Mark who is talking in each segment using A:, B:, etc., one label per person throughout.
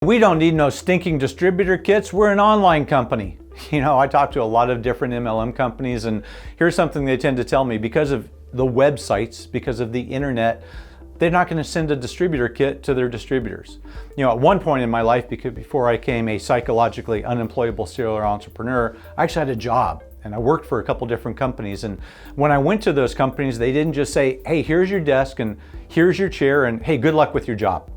A: We don't need no stinking distributor kits. We're an online company. You know, I talk to a lot of different MLM companies, and here's something they tend to tell me. Because of the websites, because of the internet, they're not going to send a distributor kit to their distributors. You know, at one point in my life, before I became a psychologically unemployable serial entrepreneur, I actually had a job. And I worked for a couple different companies. And when I went to those companies, they didn't just say, hey, here's your desk and here's your chair and hey, good luck with your job.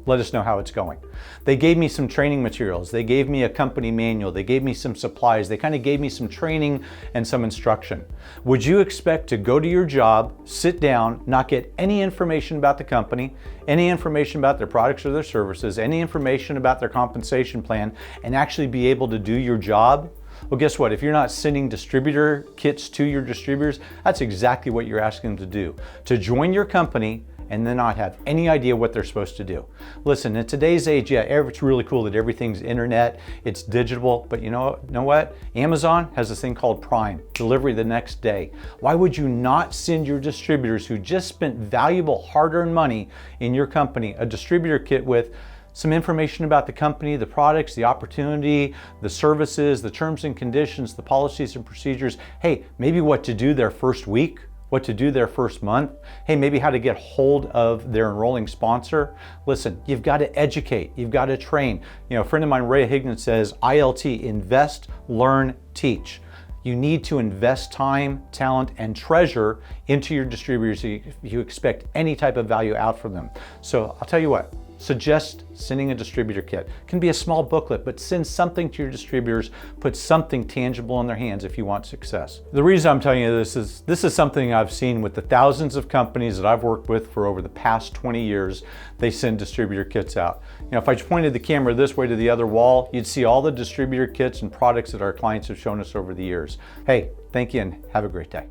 A: Let us know how it's going. They gave me some training materials. They gave me a company manual. They gave me some supplies. They kind of gave me some training and some instruction. Would you expect to go to your job, sit down, not get any information about the company, any information about their products or their services, any information about their compensation plan, and actually be able to do your job? Well, guess what? If you're not sending distributor kits to your distributors, that's exactly what you're asking them to do. To join your company and then not have any idea what they're supposed to do. Listen, in today's age, yeah, it's really cool that everything's internet, it's digital, but you know what? Amazon has this thing called Prime, delivery the next day. Why would you not send your distributors who just spent valuable hard-earned money in your company a distributor kit with some information about the company, the products, the opportunity, the services, the terms and conditions, the policies and procedures, hey, maybe what to do their first week, what to do their first month, hey, maybe how to get hold of their enrolling sponsor. Listen, you've got to educate, you've got to train. You know, a friend of mine, Ray Higdon, says ILT, invest, learn, teach. You need to invest time, talent, and treasure into your distributors if you expect any type of value out from them. So I'll tell you what, suggest sending a distributor kit. It can be a small booklet, but send something to your distributors, put something tangible in their hands if you want success. The reason I'm telling you this is something I've seen with the thousands of companies that I've worked with for over the past 20 years. They send distributor kits out. You know, if I pointed the camera this way to the other wall, you'd see all the distributor kits and products that our clients have shown us over the years. Hey, thank you and have a great day.